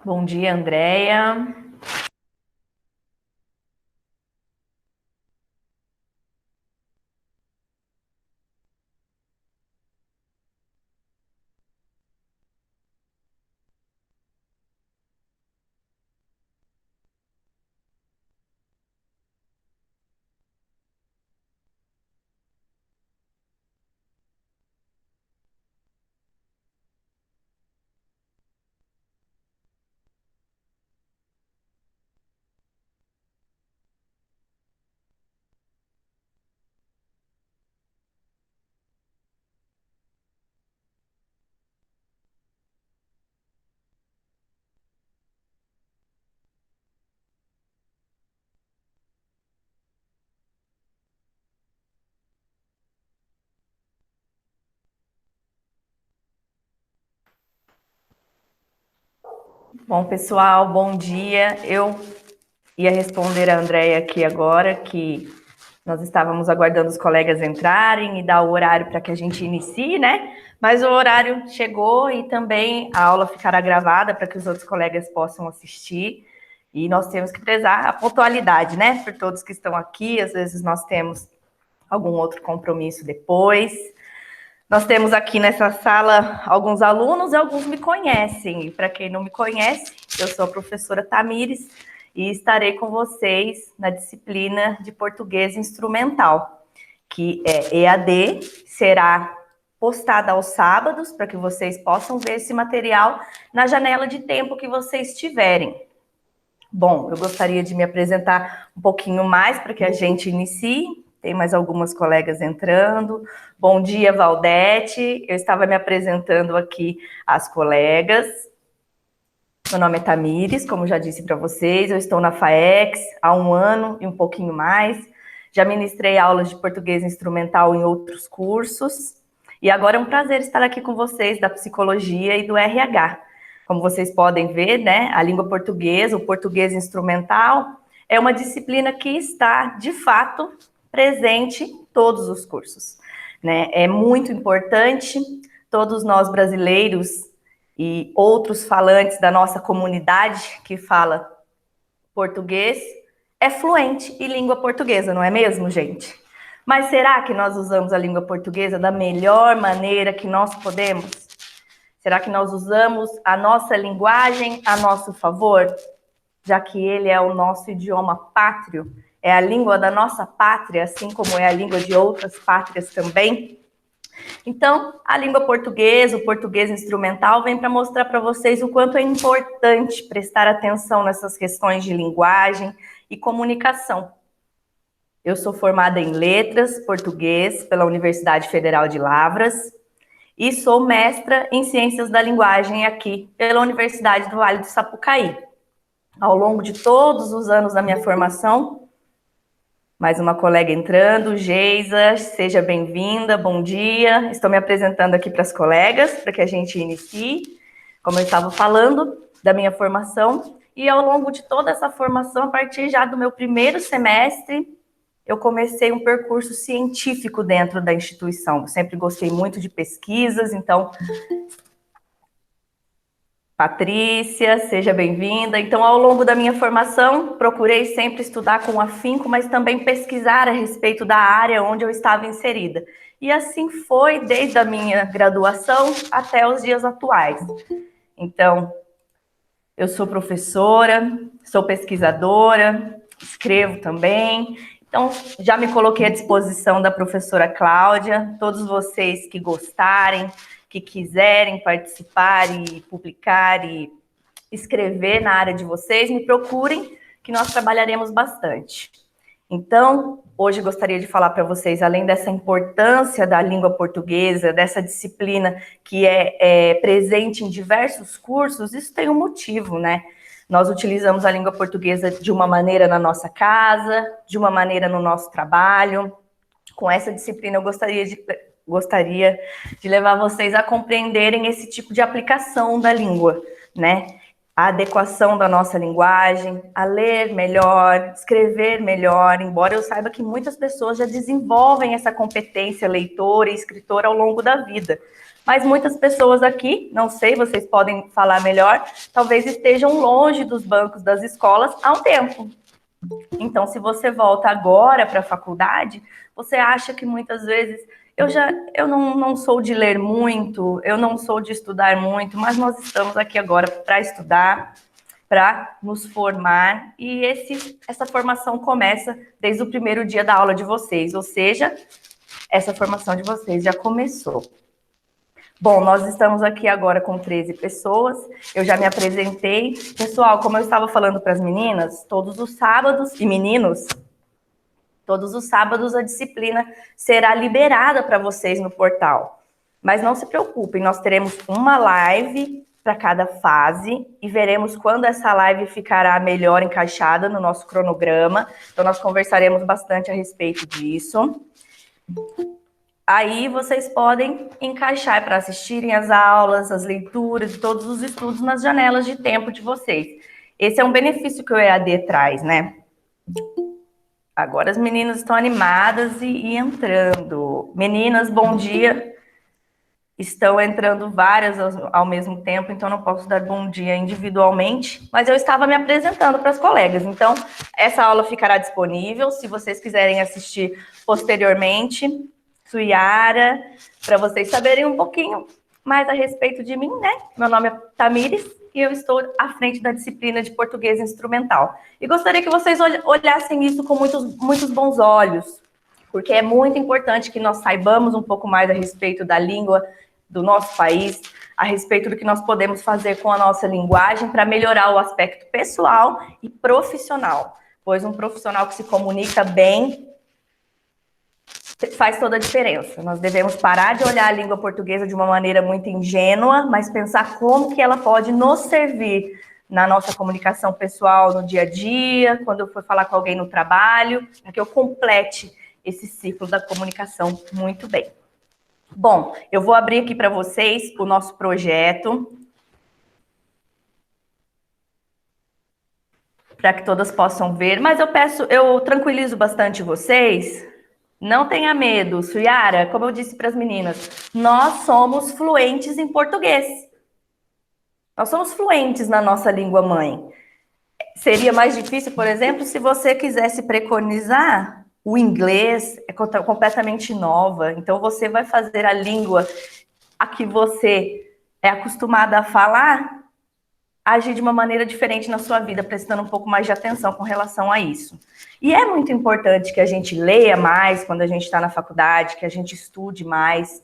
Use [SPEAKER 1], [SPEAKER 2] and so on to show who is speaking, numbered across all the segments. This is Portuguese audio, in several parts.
[SPEAKER 1] Bom dia, Andréia. Bom, pessoal, bom dia. Eu ia responder a Andréia aqui agora, que nós estávamos aguardando os colegas entrarem e dar o horário para que a gente inicie, né? Mas o horário chegou e também a aula ficará gravada para que os outros colegas possam assistir. E nós temos que prezar a pontualidade, né? Por todos que estão aqui, às vezes nós temos algum outro compromisso depois. Nós temos aqui nessa sala alguns alunos e alguns me conhecem. E para quem não me conhece, eu sou a professora Tamires e estarei com vocês na disciplina de português instrumental, que é EAD, será postada aos sábados para que vocês possam ver esse material na janela de tempo que vocês tiverem. Bom, eu gostaria de me apresentar um pouquinho mais para que a gente inicie. Tem mais algumas colegas entrando. Bom dia, Valdete. Eu estava me apresentando aqui às colegas. Meu nome é Tamires, como já disse para vocês. Eu estou na FAEX há 1 ano e um pouquinho mais. Já ministrei aulas de português instrumental em outros cursos. E agora é um prazer estar aqui com vocês da psicologia e do RH. Como vocês podem ver, né, a língua portuguesa, o português instrumental, é uma disciplina que está, de fato, presente em todos os cursos, né? É muito importante, todos nós brasileiros e outros falantes da nossa comunidade que fala português é fluente em língua portuguesa, não é mesmo, gente? Mas será que nós usamos a língua portuguesa da melhor maneira que nós podemos? Será que nós usamos a nossa linguagem a nosso favor? Já que ele é o nosso idioma pátrio, é a língua da nossa pátria, assim como é a língua de outras pátrias também. Então, a língua portuguesa, o português instrumental, vem para mostrar para vocês o quanto é importante prestar atenção nessas questões de linguagem e comunicação. Eu sou formada em Letras, Português, pela Universidade Federal de Lavras, e sou mestra em Ciências da Linguagem aqui, pela Universidade do Vale do Sapucaí. Ao longo de todos os anos da minha formação, mais uma colega entrando, Geisa, seja bem-vinda, bom dia. Estou me apresentando aqui para as colegas, para que a gente inicie, como eu estava falando, da minha formação. E ao longo de toda essa formação, a partir já do meu primeiro semestre, eu comecei um percurso científico dentro da instituição. Eu sempre gostei muito de pesquisas, então Patrícia, seja bem-vinda. Então, ao longo da minha formação, procurei sempre estudar com afinco, mas também pesquisar a respeito da área onde eu estava inserida. E assim foi desde a minha graduação até os dias atuais. Então, eu sou professora, sou pesquisadora, escrevo também. Então, já me coloquei à disposição da professora Cláudia, todos vocês que gostarem, que quiserem participar e publicar e escrever na área de vocês, me procurem, que nós trabalharemos bastante. Então, hoje eu gostaria de falar para vocês, além dessa importância da língua portuguesa, dessa disciplina que é presente em diversos cursos, isso tem um motivo, né? Nós utilizamos a língua portuguesa de uma maneira na nossa casa, de uma maneira no nosso trabalho. Com essa disciplina, eu gostaria de levar vocês a compreenderem esse tipo de aplicação da língua, né? a adequação da nossa linguagem, a ler melhor, escrever melhor, embora eu saiba que muitas pessoas já desenvolvem essa competência leitora e escritora ao longo da vida. Mas muitas pessoas aqui, não sei, vocês podem falar melhor, talvez estejam longe dos bancos das escolas há um tempo. Então, se você volta agora para a faculdade, você acha que muitas vezes eu não sou de ler muito, eu não sou de estudar muito, mas nós estamos aqui agora para estudar, para nos formar, e essa formação começa desde o primeiro dia da aula de vocês, ou seja, essa formação de vocês já começou. Bom, nós estamos aqui agora com 13 pessoas, eu já me apresentei. Pessoal, como eu estava falando para as meninas, todos os sábados, e meninos, todos os sábados a disciplina será liberada para vocês no portal. Mas não se preocupem, nós teremos uma live para cada fase e veremos quando essa live ficará melhor encaixada no nosso cronograma. Então, nós conversaremos bastante a respeito disso. Aí vocês podem encaixar para assistirem as aulas, as leituras e todos os estudos nas janelas de tempo de vocês. Esse é um benefício que o EAD traz, né? Agora as meninas estão animadas e entrando. Meninas, bom dia. Estão entrando várias ao mesmo tempo, então não posso dar bom dia individualmente, mas eu estava me apresentando para as colegas. Então, essa aula ficará disponível, se vocês quiserem assistir posteriormente. Suiara, para vocês saberem um pouquinho mais a respeito de mim, né? Meu nome é Tamires e eu estou à frente da disciplina de português instrumental. E gostaria que vocês olhassem isso com muitos bons olhos, porque é muito importante que nós saibamos um pouco mais a respeito da língua do nosso país, a respeito do que nós podemos fazer com a nossa linguagem para melhorar o aspecto pessoal e profissional, pois um profissional que se comunica bem faz toda a diferença. Nós devemos parar de olhar a língua portuguesa de uma maneira muito ingênua, mas pensar como que ela pode nos servir na nossa comunicação pessoal, no dia a dia, quando eu for falar com alguém no trabalho, para que eu complete esse ciclo da comunicação muito bem. Bom, eu vou abrir aqui para vocês o nosso projeto, para que todas possam ver, mas eu tranquilizo bastante vocês. Não tenha medo, Suiara, como eu disse para as meninas, nós somos fluentes em português. Nós somos fluentes na nossa língua mãe. Seria mais difícil, por exemplo, se você quisesse preconizar o inglês, é completamente nova. Então, você vai fazer a língua a que você é acostumada a falar, agir de uma maneira diferente na sua vida, prestando um pouco mais de atenção com relação a isso. E é muito importante que a gente leia mais quando a gente está na faculdade, que a gente estude mais,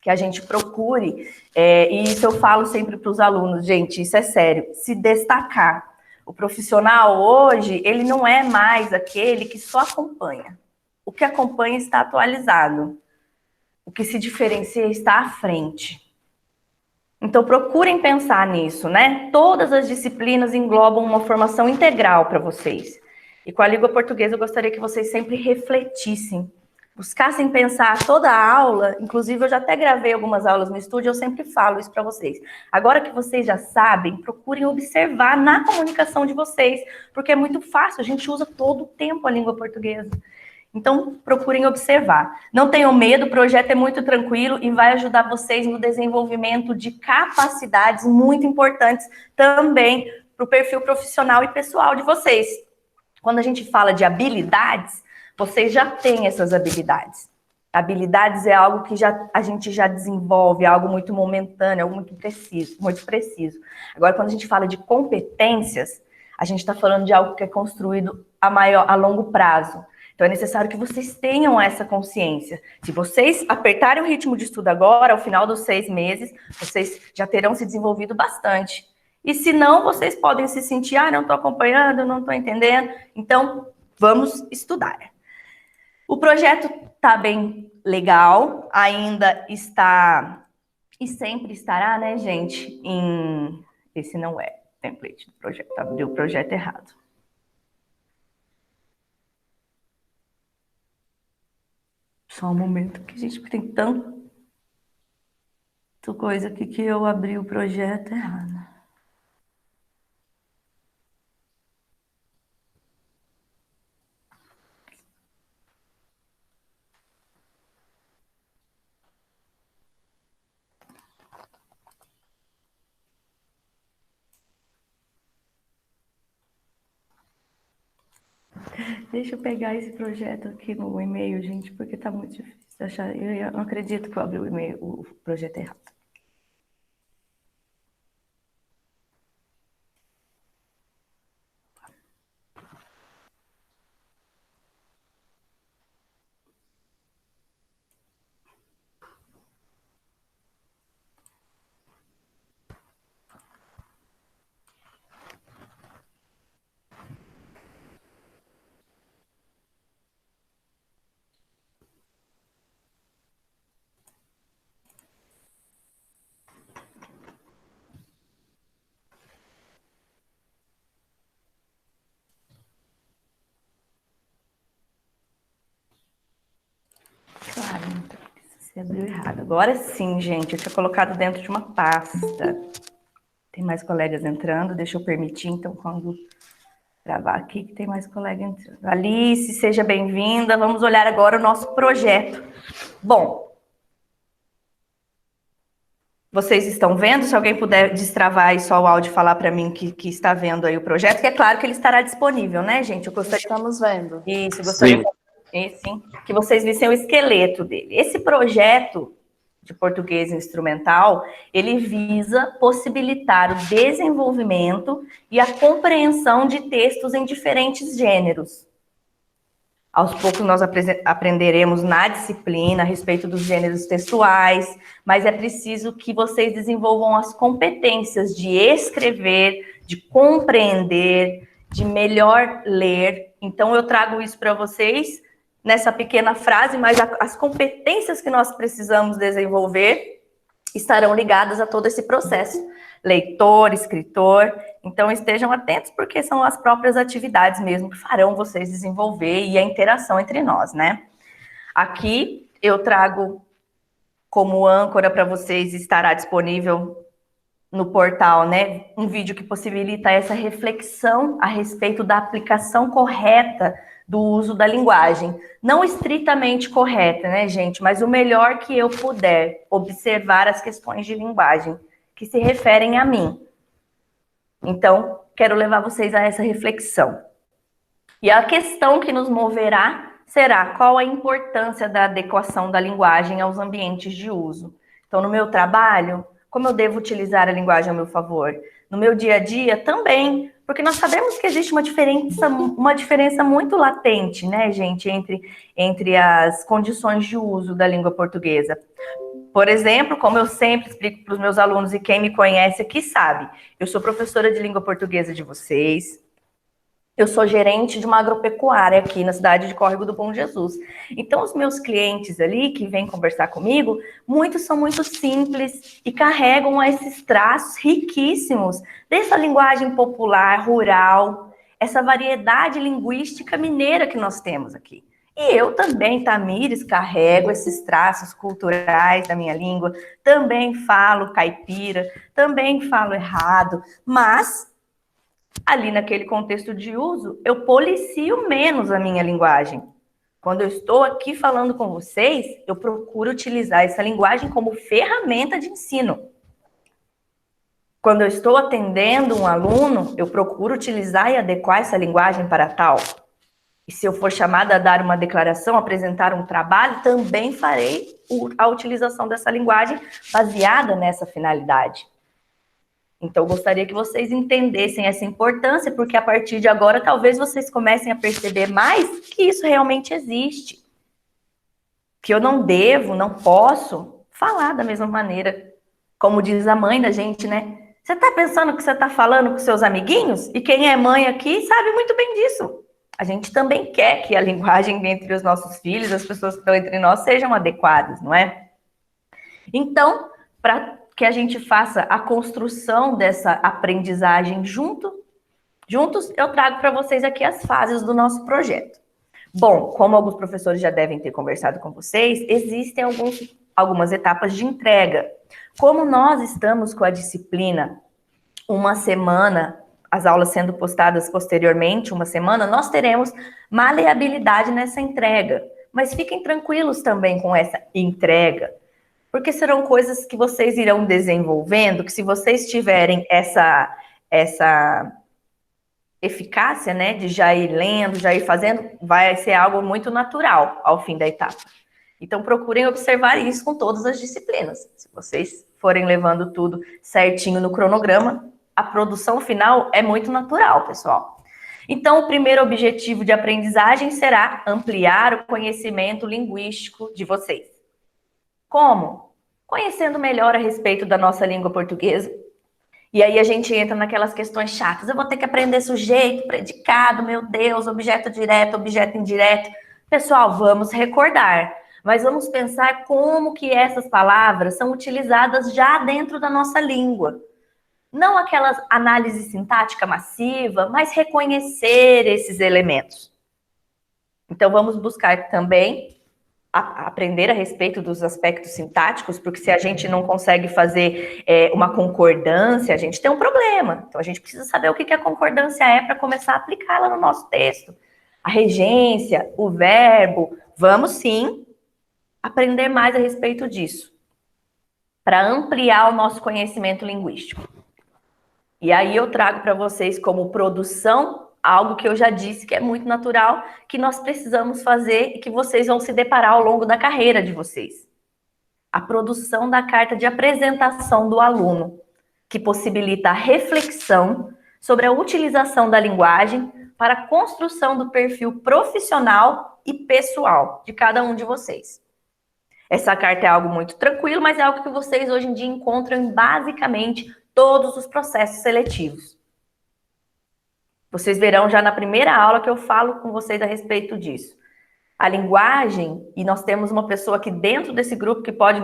[SPEAKER 1] que a gente procure, e isso eu falo sempre para os alunos, gente, isso é sério, se destacar. O profissional hoje, ele não é mais aquele que só acompanha. O que acompanha está atualizado. O que se diferencia está à frente. Então, procurem pensar nisso, né? Todas as disciplinas englobam uma formação integral para vocês. E com a língua portuguesa, eu gostaria que vocês sempre refletissem, buscassem pensar toda a aula. Inclusive, eu já até gravei algumas aulas no estúdio, eu sempre falo isso para vocês. Agora que vocês já sabem, procurem observar na comunicação de vocês, porque é muito fácil, a gente usa todo o tempo a língua portuguesa. Então, procurem observar. Não tenham medo, o projeto é muito tranquilo e vai ajudar vocês no desenvolvimento de capacidades muito importantes também para o perfil profissional e pessoal de vocês. Quando a gente fala de habilidades, vocês já têm essas habilidades. Habilidades é algo que a gente já desenvolve, é algo muito momentâneo, algo muito preciso, muito preciso. Agora, quando a gente fala de competências, a gente está falando de algo que é construído a longo prazo. Então, é necessário que vocês tenham essa consciência. Se vocês apertarem o ritmo de estudo agora, ao final dos 6 meses, vocês já terão se desenvolvido bastante. E se não, vocês podem se sentir, não estou acompanhando, não estou entendendo. Então, vamos estudar. O projeto está bem legal, ainda está, e sempre estará, né, gente, esse não é o template do projeto, abri o projeto errado. Só um momento que, gente, tem tanta coisa aqui que eu abri o projeto errado. Deixa eu pegar esse projeto aqui no e-mail, gente, porque tá muito difícil achar. Eu não acredito que eu abri o e-mail, o projeto errado. Claro, então, você abriu errado. Agora sim, gente, eu tinha colocado dentro de uma pasta. Tem mais colegas entrando, deixa eu permitir, então, quando gravar aqui, que tem mais colega entrando. Alice, seja bem-vinda. Vamos olhar agora o nosso projeto. Bom, vocês estão vendo? Se alguém puder destravar aí só o áudio e falar para mim que está vendo aí o projeto, que é claro que ele estará disponível, né, gente? Eu gostaria...
[SPEAKER 2] Estamos vendo.
[SPEAKER 1] Isso, gostaria sim, que vocês vissem o esqueleto dele. Esse projeto de português instrumental, ele visa possibilitar o desenvolvimento e a compreensão de textos em diferentes gêneros. Aos poucos nós aprenderemos na disciplina a respeito dos gêneros textuais, mas é preciso que vocês desenvolvam as competências de escrever, de compreender, de melhor ler. Então eu trago isso para vocês nessa pequena frase, mas as competências que nós precisamos desenvolver estarão ligadas a todo esse processo. Leitor, escritor, então estejam atentos porque são as próprias atividades mesmo que farão vocês desenvolver e a interação entre nós, né? Aqui eu trago como âncora para vocês, estará disponível no portal, né? Um vídeo que possibilita essa reflexão a respeito da aplicação correta do uso da linguagem. Não estritamente correta, né, gente? Mas o melhor que eu puder observar as questões de linguagem que se referem a mim. Então, quero levar vocês a essa reflexão. E a questão que nos moverá será qual a importância da adequação da linguagem aos ambientes de uso. Então, no meu trabalho, como eu devo utilizar a linguagem a meu favor? No meu dia a dia, também, porque nós sabemos que existe uma diferença muito latente, né, gente, entre as condições de uso da língua portuguesa. Por exemplo, como eu sempre explico para os meus alunos, e quem me conhece aqui sabe, eu sou professora de língua portuguesa de vocês, eu sou gerente de uma agropecuária aqui na cidade de Córrego do Bom Jesus. Então, os meus clientes ali que vêm conversar comigo, muitos são muito simples e carregam esses traços riquíssimos dessa linguagem popular, rural, essa variedade linguística mineira que nós temos aqui. E eu também, Tamires, carrego esses traços culturais da minha língua, também falo caipira, também falo errado, mas ali naquele contexto de uso, eu policio menos a minha linguagem. Quando eu estou aqui falando com vocês, eu procuro utilizar essa linguagem como ferramenta de ensino. Quando eu estou atendendo um aluno, eu procuro utilizar e adequar essa linguagem para tal. E se eu for chamada a dar uma declaração, apresentar um trabalho, também farei a utilização dessa linguagem baseada nessa finalidade. Então, eu gostaria que vocês entendessem essa importância, porque a partir de agora, talvez vocês comecem a perceber mais que isso realmente existe. Que eu não devo, não posso falar da mesma maneira, como diz a mãe da gente, né? Você está pensando que você está falando com seus amiguinhos? E quem é mãe aqui sabe muito bem disso. A gente também quer que a linguagem entre os nossos filhos, as pessoas que estão entre nós, sejam adequadas, não é? Então, para que a gente faça a construção dessa aprendizagem juntos, eu trago para vocês aqui as fases do nosso projeto. Bom, como alguns professores já devem ter conversado com vocês, existem algumas etapas de entrega. Como nós estamos com a disciplina uma semana, as aulas sendo postadas posteriormente, uma semana, nós teremos maleabilidade nessa entrega. Mas fiquem tranquilos também com essa entrega, porque serão coisas que vocês irão desenvolvendo, que se vocês tiverem eficácia, né, de já ir lendo, já ir fazendo, vai ser algo muito natural ao fim da etapa. Então, procurem observar isso com todas as disciplinas. Se vocês forem levando tudo certinho no cronograma, a produção final é muito natural, pessoal. Então, o primeiro objetivo de aprendizagem será ampliar o conhecimento linguístico de vocês. Como? Conhecendo melhor a respeito da nossa língua portuguesa. E aí a gente entra naquelas questões chatas. Eu vou ter que aprender sujeito, predicado, meu Deus, objeto direto, objeto indireto. Pessoal, vamos recordar. Mas vamos pensar como que essas palavras são utilizadas já dentro da nossa língua. Não aquela análise sintática massiva, mas reconhecer esses elementos. Então, vamos buscar também aprender a respeito dos aspectos sintáticos, porque se a gente não consegue fazer uma concordância, a gente tem um problema. Então, a gente precisa saber o que a concordância é para começar a aplicá-la no nosso texto. A regência, o verbo, vamos sim aprender mais a respeito disso, para ampliar o nosso conhecimento linguístico. E aí eu trago para vocês como produção algo que eu já disse que é muito natural, que nós precisamos fazer e que vocês vão se deparar ao longo da carreira de vocês. A produção da carta de apresentação do aluno, que possibilita a reflexão sobre a utilização da linguagem para a construção do perfil profissional e pessoal de cada um de vocês. Essa carta é algo muito tranquilo, mas é algo que vocês hoje em dia encontram em basicamente todos os processos seletivos. Vocês verão já na primeira aula que eu falo com vocês a respeito disso. A linguagem, e nós temos uma pessoa aqui dentro desse grupo que pode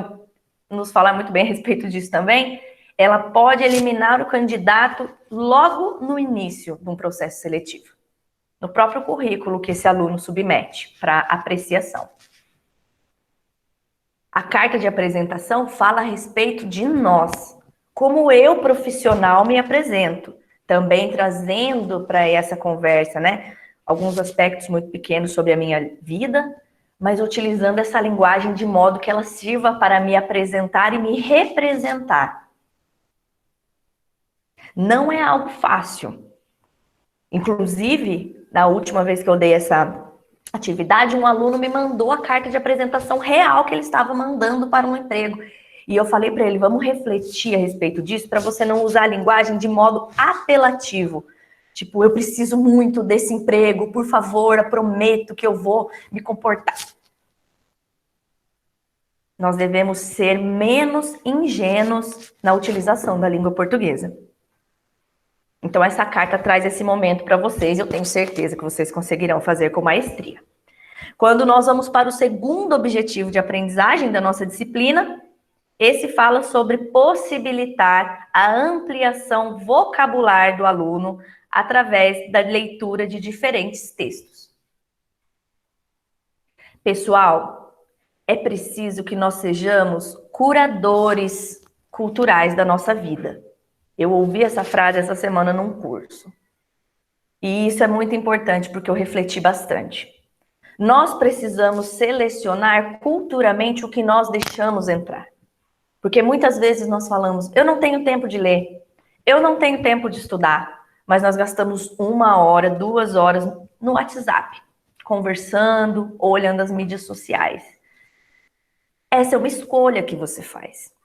[SPEAKER 1] nos falar muito bem a respeito disso também, ela pode eliminar o candidato logo no início de um processo seletivo, no próprio currículo que esse aluno submete para apreciação. A carta de apresentação fala a respeito de nós, como eu, profissional, me apresento, também trazendo para essa conversa, né, alguns aspectos muito pequenos sobre a minha vida, mas utilizando essa linguagem de modo que ela sirva para me apresentar e me representar. Não é algo fácil. Inclusive, na última vez que eu dei essa atividade, um aluno me mandou a carta de apresentação real que ele estava mandando para um emprego. E eu falei para ele, vamos refletir a respeito disso para você não usar a linguagem de modo apelativo. Tipo, eu preciso muito desse emprego, por favor, eu prometo que eu vou me comportar. Nós devemos ser menos ingênuos na utilização da língua portuguesa. Então, essa carta traz esse momento para vocês, eu tenho certeza que vocês conseguirão fazer com maestria. Quando nós vamos para o segundo objetivo de aprendizagem da nossa disciplina, esse fala sobre possibilitar a ampliação vocabular do aluno através da leitura de diferentes textos. Pessoal, é preciso que nós sejamos curadores culturais da nossa vida. Eu ouvi essa frase essa semana num curso. E isso é muito importante porque eu refleti bastante. Nós precisamos selecionar culturalmente o que nós deixamos entrar. Porque muitas vezes nós falamos, eu não tenho tempo de ler, eu não tenho tempo de estudar, mas nós gastamos 1 hora, 2 horas no WhatsApp, conversando ou olhando as mídias sociais. Essa é uma escolha que você faz.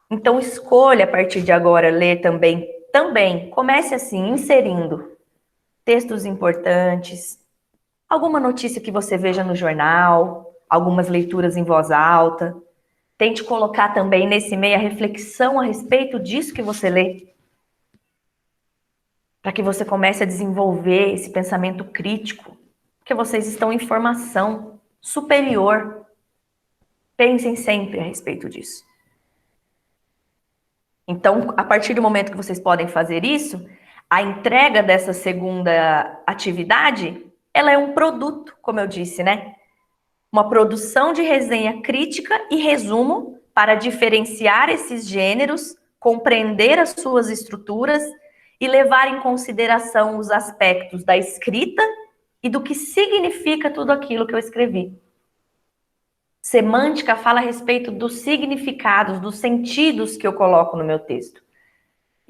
[SPEAKER 1] Então, escolha a partir de agora ler também. Comece assim, inserindo textos importantes, alguma notícia que você veja no jornal, algumas leituras em voz alta. Tente colocar também nesse meio a reflexão a respeito disso que você lê. Para que você comece a desenvolver esse pensamento crítico. Porque vocês estão em formação superior. Pensem sempre a respeito disso. Então, a partir do momento que vocês podem fazer isso, a entrega dessa segunda atividade, ela é um produto, como eu disse, né? Uma produção de resenha crítica e resumo para diferenciar esses gêneros, compreender as suas estruturas e levar em consideração os aspectos da escrita e do que significa tudo aquilo que eu escrevi. Semântica fala a respeito dos significados, dos sentidos que eu coloco no meu texto.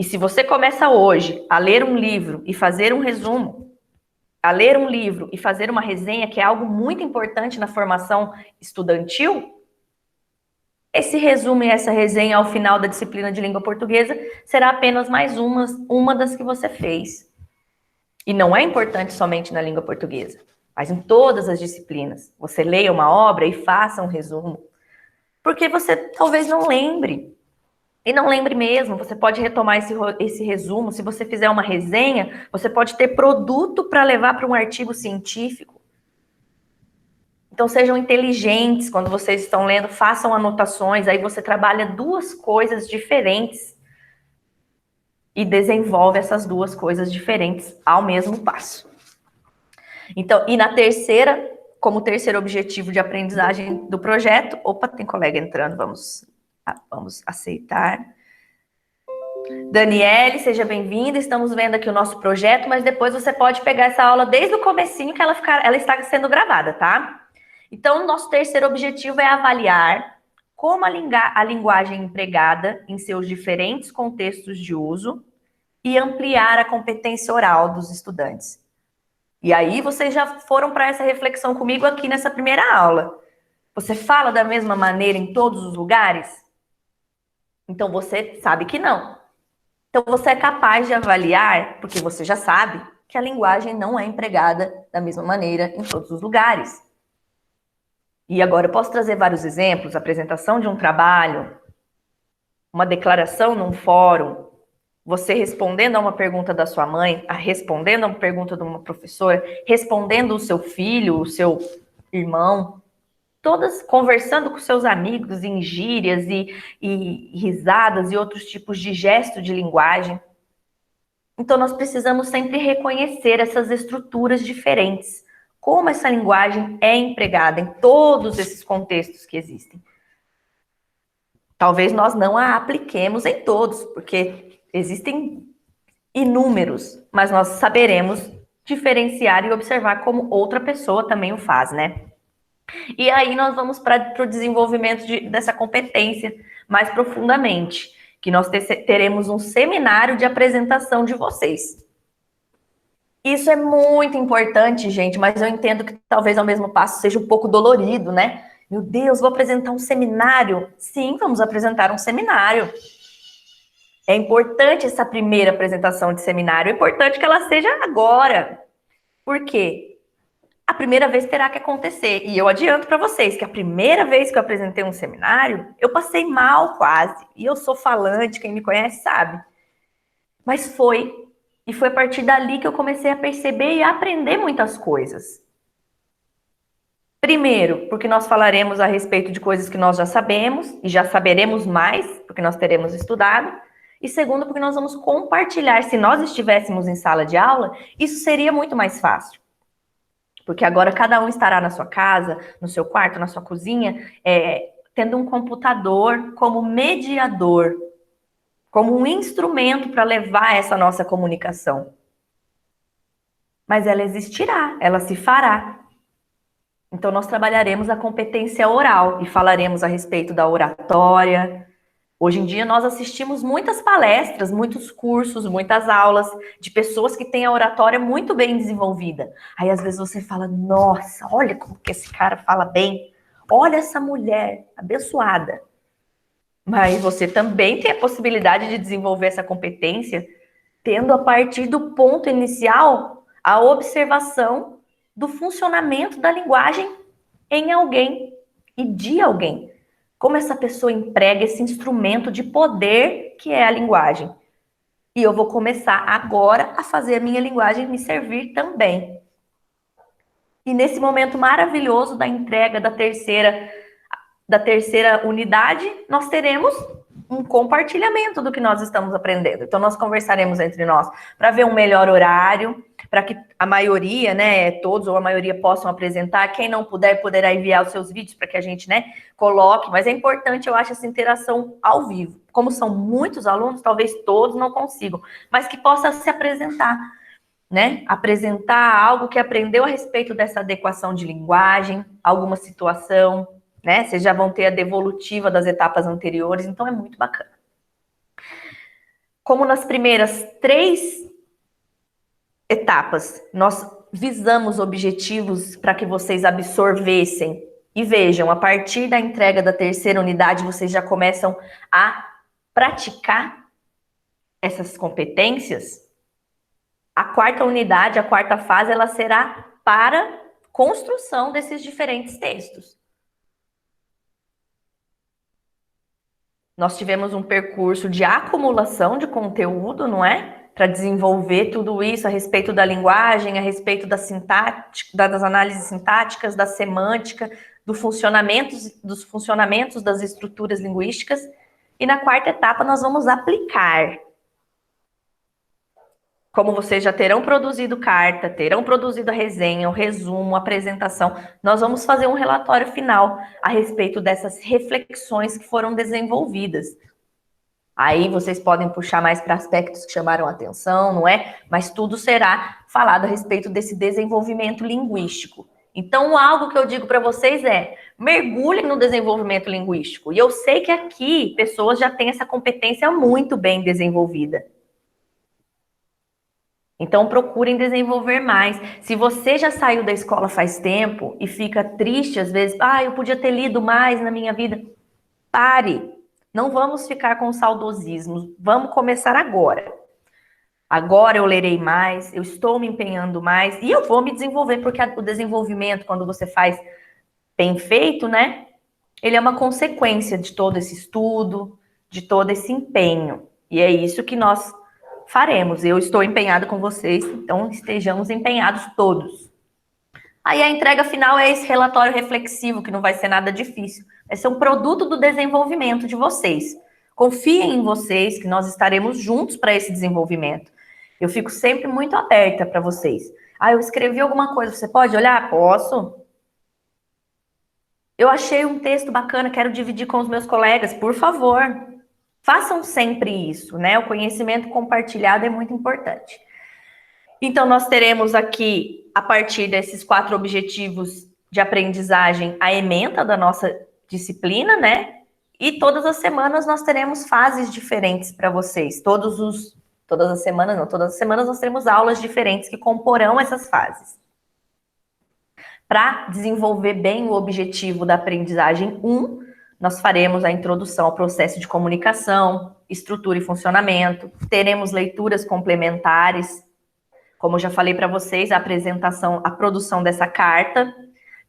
[SPEAKER 1] E se você começa hoje a ler um livro e fazer um resumo, a ler um livro e fazer uma resenha, que é algo muito importante na formação estudantil, esse resumo e essa resenha ao final da disciplina de língua portuguesa será apenas mais uma das que você fez. E não é importante somente na língua portuguesa, mas em todas as disciplinas. Você leia uma obra e faça um resumo. Porque você talvez não lembre. E não lembre mesmo, você pode retomar esse resumo. Se você fizer uma resenha, você pode ter produto para levar para um artigo científico. Então sejam inteligentes quando vocês estão lendo, façam anotações, aí você trabalha duas coisas diferentes e desenvolve essas duas coisas diferentes ao mesmo passo. Então, e na terceira, como terceiro objetivo de aprendizagem do projeto, opa, tem colega entrando, vamos aceitar. Daniele, seja bem-vinda, estamos vendo aqui o nosso projeto, mas depois você pode pegar essa aula desde o comecinho que ela está sendo gravada, tá? Então, o nosso terceiro objetivo é avaliar como a linguagem empregada em seus diferentes contextos de uso e ampliar a competência oral dos estudantes. E aí, vocês já foram para essa reflexão comigo aqui nessa primeira aula. Você fala da mesma maneira em todos os lugares? Então, você sabe que não. Então, você é capaz de avaliar, porque você já sabe, que a linguagem não é empregada da mesma maneira em todos os lugares. E agora eu posso trazer vários exemplos, apresentação de um trabalho, uma declaração num fórum, você respondendo a uma pergunta da sua mãe, respondendo a uma pergunta de uma professora, respondendo o seu filho, o seu irmão, todas conversando com seus amigos em gírias e risadas e outros tipos de gesto de linguagem. Então, nós precisamos sempre reconhecer essas estruturas diferentes, como essa linguagem é empregada em todos esses contextos que existem. Talvez nós não a apliquemos em todos, porque existem inúmeros, mas nós saberemos diferenciar e observar como outra pessoa também o faz, né? E aí nós vamos para o desenvolvimento dessa competência mais profundamente, que nós teremos um seminário de apresentação de vocês. Isso é muito importante, gente, mas eu entendo que talvez ao mesmo passo seja um pouco dolorido, né? Meu Deus, vou apresentar um seminário? Sim, vamos apresentar um seminário. É importante essa primeira apresentação de seminário, é importante que ela seja agora. Por quê? A primeira vez terá que acontecer. E eu adianto para vocês que a primeira vez que eu apresentei um seminário, eu passei mal quase. E eu sou falante, quem me conhece sabe. Mas foi. E foi a partir dali que eu comecei a perceber e a aprender muitas coisas. Primeiro, porque nós falaremos a respeito de coisas que nós já sabemos e já saberemos mais, porque nós teremos estudado. E segundo, porque nós vamos compartilhar. Se nós estivéssemos em sala de aula, isso seria muito mais fácil. Porque agora cada um estará na sua casa, no seu quarto, na sua cozinha, tendo um computador como mediador, como um instrumento para levar essa nossa comunicação. Mas ela existirá, ela se fará. Então, nós trabalharemos a competência oral e falaremos a respeito da oratória. Hoje em dia, nós assistimos muitas palestras, muitos cursos, muitas aulas de pessoas que têm a oratória muito bem desenvolvida. Aí, às vezes, você fala, nossa, olha como que esse cara fala bem. Olha essa mulher abençoada. Mas você também tem a possibilidade de desenvolver essa competência tendo a partir do ponto inicial a observação do funcionamento da linguagem em alguém e de alguém. Como essa pessoa emprega esse instrumento de poder que é a linguagem. E eu vou começar agora a fazer a minha linguagem me servir também. E nesse momento maravilhoso da entrega da terceira unidade, nós teremos um compartilhamento do que nós estamos aprendendo. Então, nós conversaremos entre nós para ver um melhor horário, para que a maioria, né, todos ou a maioria possam apresentar. Quem não puder, poderá enviar os seus vídeos para que a gente, né, coloque. Mas é importante, eu acho, essa interação ao vivo. Como são muitos alunos, talvez todos não consigam, mas que possa se apresentar, né? Apresentar algo que aprendeu a respeito dessa adequação de linguagem, alguma situação, né? Vocês já vão ter a devolutiva das etapas anteriores, então é muito bacana. Como nas primeiras 3 etapas, nós visamos objetivos para que vocês absorvessem e vejam, a partir da entrega da 3ª unidade, vocês já começam a praticar essas competências. A 4ª unidade, a 4ª fase, ela será para construção desses diferentes textos. Nós tivemos um percurso de acumulação de conteúdo, não é? Para desenvolver tudo isso a respeito da linguagem, a respeito da sintática, das análises sintáticas, da semântica, dos funcionamentos das estruturas linguísticas. E na 4ª etapa nós vamos aplicar. Como vocês já terão produzido carta, terão produzido a resenha, o resumo, a apresentação, nós vamos fazer um relatório final a respeito dessas reflexões que foram desenvolvidas. Aí vocês podem puxar mais para aspectos que chamaram a atenção, não é? Mas tudo será falado a respeito desse desenvolvimento linguístico. Então, algo que eu digo para vocês é, mergulhem no desenvolvimento linguístico. E eu sei que aqui pessoas já têm essa competência muito bem desenvolvida. Então, procurem desenvolver mais. Se você já saiu da escola faz tempo e fica triste às vezes, eu podia ter lido mais na minha vida, pare. Não vamos ficar com saudosismos. Vamos começar agora. Agora eu lerei mais, eu estou me empenhando mais e eu vou me desenvolver, porque o desenvolvimento, quando você faz bem feito, né? Ele é uma consequência de todo esse estudo, de todo esse empenho. E é isso que nós faremos. Eu estou empenhada com vocês, então estejamos empenhados todos. Aí a entrega final é esse relatório reflexivo, que não vai ser nada difícil. Vai ser um produto do desenvolvimento de vocês. Confiem em vocês, que nós estaremos juntos para esse desenvolvimento. Eu fico sempre muito aberta para vocês. Eu escrevi alguma coisa, você pode olhar? Posso. Eu achei um texto bacana, quero dividir com os meus colegas, por favor. Façam sempre isso, né? O conhecimento compartilhado é muito importante. Então, nós teremos aqui, a partir desses 4 objetivos de aprendizagem, a ementa da nossa disciplina, né? E todas as semanas nós teremos fases diferentes para vocês. Todas as semanas nós teremos aulas diferentes que comporão essas fases. Para desenvolver bem o objetivo da aprendizagem 1, nós faremos a introdução ao processo de comunicação, estrutura e funcionamento, teremos leituras complementares, como eu já falei para vocês, a apresentação, a produção dessa carta,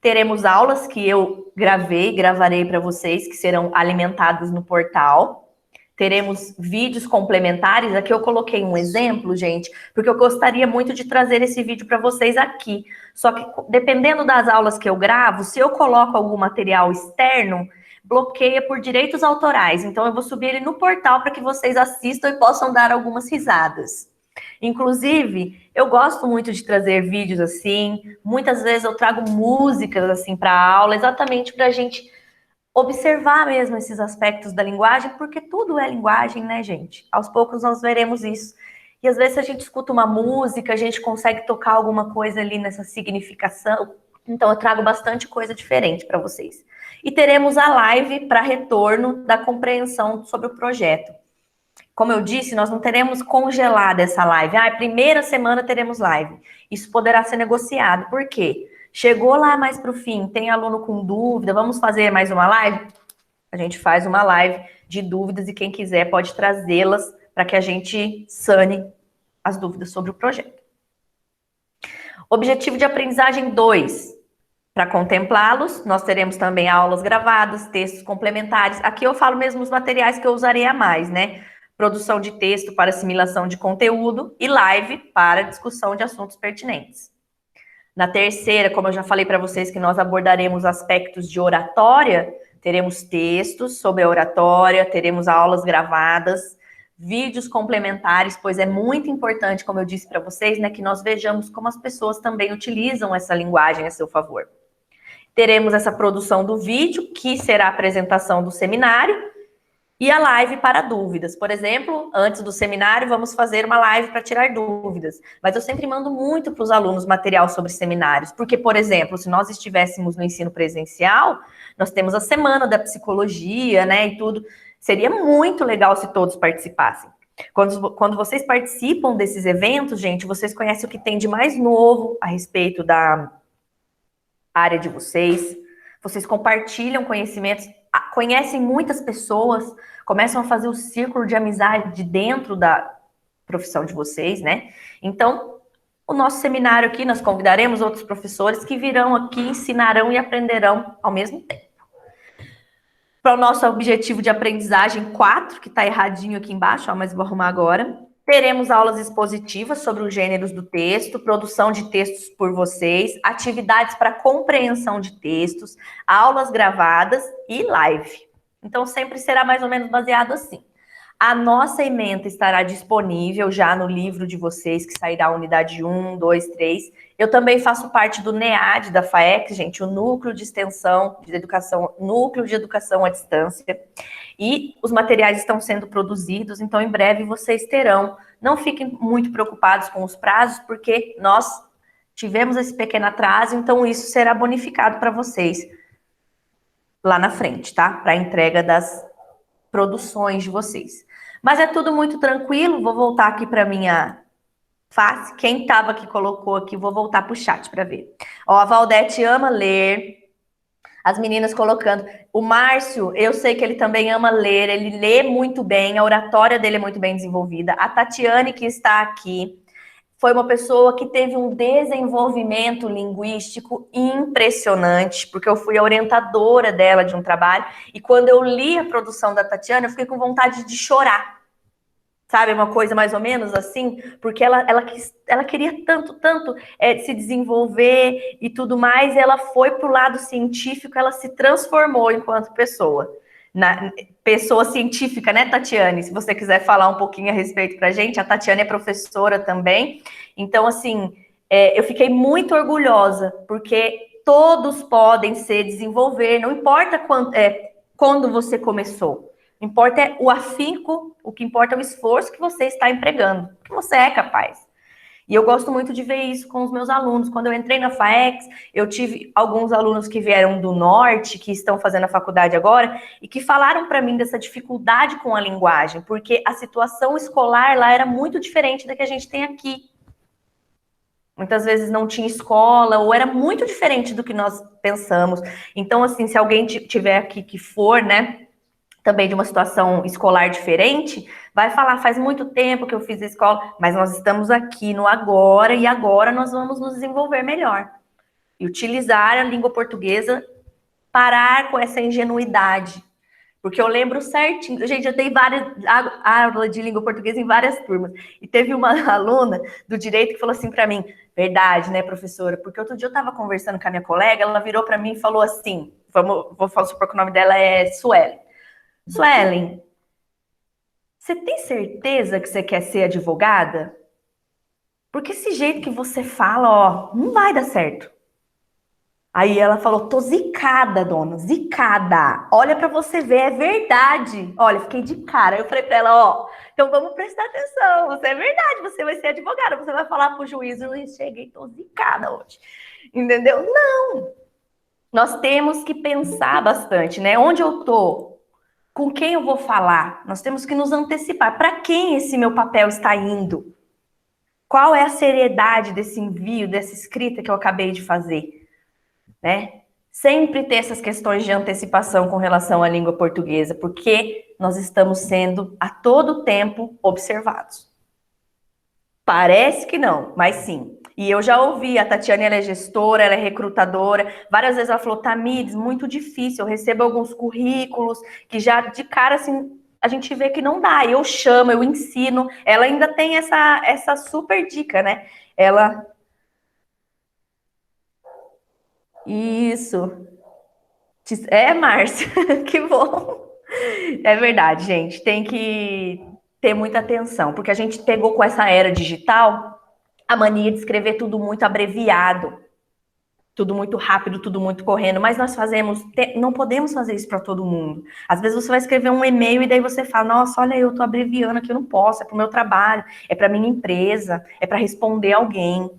[SPEAKER 1] teremos aulas que eu gravarei para vocês, que serão alimentadas no portal, teremos vídeos complementares, aqui eu coloquei um exemplo, gente, porque eu gostaria muito de trazer esse vídeo para vocês aqui, só que dependendo das aulas que eu gravo, se eu coloco algum material externo, bloqueia por direitos autorais. Então, eu vou subir ele no portal para que vocês assistam e possam dar algumas risadas. Inclusive, eu gosto muito de trazer vídeos assim. Muitas vezes eu trago músicas assim para a aula, exatamente para a gente observar mesmo esses aspectos da linguagem, porque tudo é linguagem, né, gente? Aos poucos nós veremos isso. E às vezes a gente escuta uma música, a gente consegue tocar alguma coisa ali nessa significação. Então, eu trago bastante coisa diferente para vocês. E teremos a live para retorno da compreensão sobre o projeto. Como eu disse, nós não teremos congelada essa live. Primeira semana teremos live. Isso poderá ser negociado. Por quê? Chegou lá mais para o fim, tem aluno com dúvida, vamos fazer mais uma live? A gente faz uma live de dúvidas e quem quiser pode trazê-las para que a gente sane as dúvidas sobre o projeto. Objetivo de aprendizagem 2. Para contemplá-los, nós teremos também aulas gravadas, textos complementares. Aqui eu falo mesmo os materiais que eu usarei a mais, né? Produção de texto para assimilação de conteúdo e live para discussão de assuntos pertinentes. Na terceira, como eu já falei para vocês que nós abordaremos aspectos de oratória, teremos textos sobre a oratória, teremos aulas gravadas, vídeos complementares, pois é muito importante, como eu disse para vocês, né, que nós vejamos como as pessoas também utilizam essa linguagem a seu favor. Teremos essa produção do vídeo, que será a apresentação do seminário, e a live para dúvidas. Por exemplo, antes do seminário, vamos fazer uma live para tirar dúvidas. Mas eu sempre mando muito para os alunos material sobre seminários. Porque, por exemplo, se nós estivéssemos no ensino presencial, nós temos a semana da psicologia, né, e tudo. Seria muito legal se todos participassem. Quando vocês participam desses eventos, gente, vocês conhecem o que tem de mais novo a respeito da área de vocês. Vocês compartilham conhecimentos, conhecem muitas pessoas, começam a fazer o círculo de amizade dentro da profissão de vocês, né? Então, o nosso seminário aqui, nós convidaremos outros professores que virão aqui, ensinarão e aprenderão ao mesmo tempo. Para o nosso objetivo de aprendizagem 4, que está erradinho aqui embaixo, ó, mas vou arrumar agora. Teremos aulas expositivas sobre os gêneros do texto, produção de textos por vocês, atividades para compreensão de textos, aulas gravadas e live. Então, sempre será mais ou menos baseado assim. A nossa ementa estará disponível já no livro de vocês, que sairá a unidade 1, 2, 3. Eu também faço parte do NEAD da FAEX, gente, o Núcleo de Extensão de Educação, Núcleo de Educação à Distância. E os materiais estão sendo produzidos, então em breve vocês terão. Não fiquem muito preocupados com os prazos, porque nós tivemos esse pequeno atraso, então isso será bonificado para vocês lá na frente, tá? Para a entrega das produções de vocês. Mas é tudo muito tranquilo, vou voltar aqui para minha face. Quem estava aqui colocou aqui, vou voltar para o chat para ver. Ó, a Valdete ama ler. As meninas colocando. O Márcio, eu sei que ele também ama ler, ele lê muito bem, a oratória dele é muito bem desenvolvida. A Tatiane, que está aqui, foi uma pessoa que teve um desenvolvimento linguístico impressionante, porque eu fui a orientadora dela de um trabalho, e quando eu li a produção da Tatiana, eu fiquei com vontade de chorar. Sabe, uma coisa mais ou menos assim, porque ela queria tanto se desenvolver e tudo mais, e ela foi para o lado científico, ela se transformou enquanto pessoa. Pessoa científica, né, Tatiane? Se você quiser falar um pouquinho a respeito para a gente, a Tatiane é professora também. Então, assim, eu fiquei muito orgulhosa, porque todos podem se desenvolver, não importa quando você começou. O que importa é o afinco, o que importa é o esforço que você está empregando, que você é capaz. E eu gosto muito de ver isso com os meus alunos. Quando eu entrei na FAEX, eu tive alguns alunos que vieram do norte, que estão fazendo a faculdade agora, e que falaram para mim dessa dificuldade com a linguagem, porque a situação escolar lá era muito diferente da que a gente tem aqui. Muitas vezes não tinha escola, ou era muito diferente do que nós pensamos. Então, assim, se alguém tiver aqui que for, né, também de uma situação escolar diferente, vai falar, faz muito tempo que eu fiz a escola, mas nós estamos aqui no agora, e agora nós vamos nos desenvolver melhor. E utilizar a língua portuguesa, parar com essa ingenuidade. Porque eu lembro certinho, gente, eu dei várias aulas de língua portuguesa em várias turmas, e teve uma aluna do direito que falou assim para mim, verdade, né, professora? Porque outro dia eu estava conversando com a minha colega, ela virou para mim e falou assim, vou supor que o nome dela é Suelen. Suelen, você tem certeza que você quer ser advogada? Porque esse jeito que você fala, ó, não vai dar certo. Aí ela falou, tô zicada, dona, zicada. Olha pra você ver, é verdade. Olha, fiquei de cara. Eu falei pra ela, ó, então vamos prestar atenção. Você é verdade, você vai ser advogada. Você vai falar pro juiz, eu cheguei, tô zicada hoje. Entendeu? Não. Nós temos que pensar bastante, né? Onde eu tô? Com quem eu vou falar? Nós temos que nos antecipar. Para quem esse meu papel está indo? Qual é a seriedade desse envio, dessa escrita que eu acabei de fazer? Né? Sempre ter essas questões de antecipação com relação à língua portuguesa, porque nós estamos sendo a todo tempo observados. Parece que não, mas sim. E eu já ouvi, a Tatiane, ela é gestora, ela é recrutadora, várias vezes ela falou, Tamires, muito difícil, eu recebo alguns currículos que já de cara, assim, a gente vê que não dá, eu chamo, eu ensino, ela ainda tem essa super dica, né? Ela... Isso. É, Márcia, que bom. É verdade, gente, tem que ter muita atenção, porque a gente pegou com essa era digital a mania de escrever tudo muito abreviado, tudo muito rápido, tudo muito correndo, mas nós não podemos fazer isso para todo mundo. Às vezes você vai escrever um e-mail e daí você fala, nossa, olha, eu tô abreviando aqui, eu não posso, é para o meu trabalho, é para minha empresa, é para responder alguém.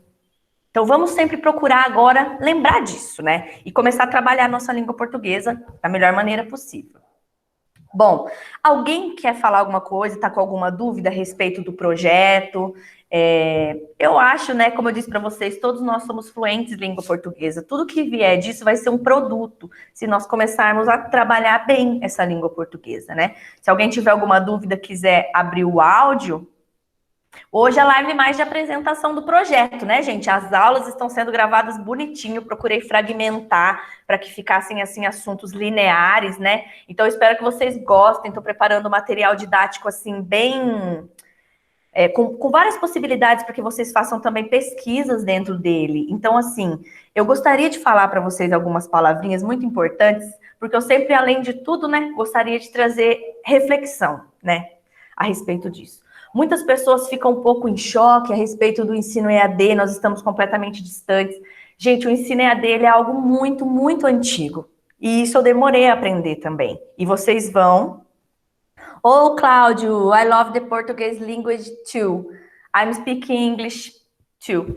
[SPEAKER 1] Então vamos sempre procurar agora lembrar disso, né? E começar a trabalhar a nossa língua portuguesa da melhor maneira possível. Bom, alguém quer falar alguma coisa, está com alguma dúvida a respeito do projeto? Eu acho, né, como eu disse para vocês, todos nós somos fluentes em língua portuguesa. Tudo que vier disso vai ser um produto, se nós começarmos a trabalhar bem essa língua portuguesa, né? Se alguém tiver alguma dúvida, quiser abrir o áudio, hoje a live é mais de apresentação do projeto, né, gente? As aulas estão sendo gravadas bonitinho, procurei fragmentar para que ficassem, assim, assuntos lineares, né? Então, eu espero que vocês gostem. Estou preparando um material didático, assim, bem... com várias possibilidades para que vocês façam também pesquisas dentro dele. Então, assim, eu gostaria de falar para vocês algumas palavrinhas muito importantes, porque eu sempre, além de tudo, né, gostaria de trazer reflexão, né, a respeito disso. Muitas pessoas ficam um pouco em choque a respeito do ensino EAD, nós estamos completamente distantes. Gente, o ensino EAD ele é algo muito, muito antigo. E isso eu demorei a aprender também. E vocês vão... Oh, Cláudio, I love the Portuguese language too. I'm speaking English too.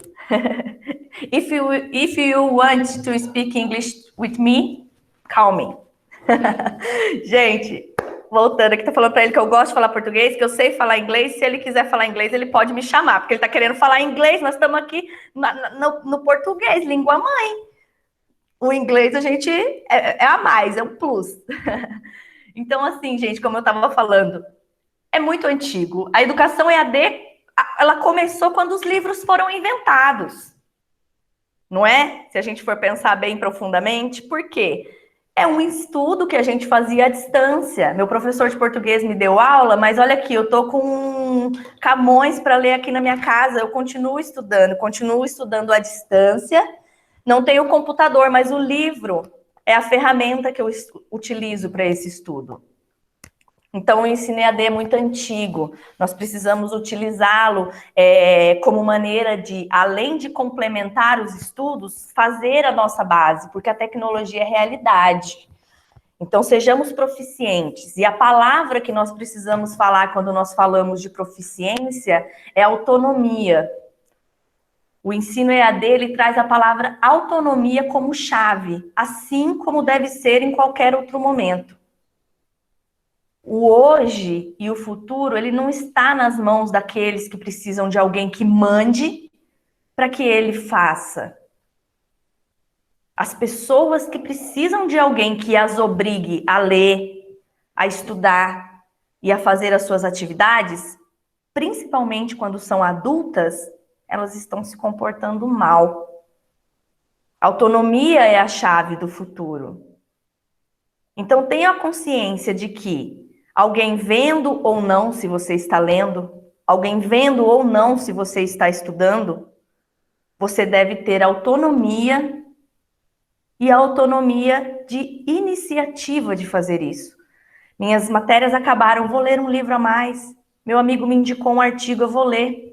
[SPEAKER 1] If you want to speak English with me, call me. Gente, voltando aqui, tô falando para ele que eu gosto de falar português, que eu sei falar inglês. Se ele quiser falar inglês, ele pode me chamar, porque ele tá querendo falar inglês. Nós estamos aqui no português, língua mãe. O inglês a gente é a mais, é um plus. Então, assim, gente, como eu estava falando, é muito antigo. A educação EAD, ela começou quando os livros foram inventados. Não é? Se a gente for pensar bem profundamente. Por quê? É um estudo que a gente fazia à distância. Meu professor de português me deu aula, mas olha aqui, eu tô com Camões para ler aqui na minha casa. Eu continuo estudando à distância. Não tenho computador, mas o livro é a ferramenta que eu utilizo para esse estudo. Então, o ensino EAD é muito antigo, nós precisamos utilizá-lo como maneira de, além de complementar os estudos, fazer a nossa base, porque a tecnologia é realidade. Então, sejamos proficientes. E a palavra que nós precisamos falar quando nós falamos de proficiência é autonomia. O ensino EAD, ele traz a palavra autonomia como chave, assim como deve ser em qualquer outro momento. O hoje e o futuro, ele não está nas mãos daqueles que precisam de alguém que mande para que ele faça. As pessoas que precisam de alguém que as obrigue a ler, a estudar e a fazer as suas atividades, principalmente quando são adultas, elas estão se comportando mal. Autonomia é a chave do futuro. Então, tenha a consciência de que alguém vendo ou não se você está lendo, alguém vendo ou não se você está estudando, você deve ter autonomia e a autonomia de iniciativa de fazer isso. Minhas matérias acabaram, vou ler um livro a mais. Meu amigo me indicou um artigo, eu vou ler.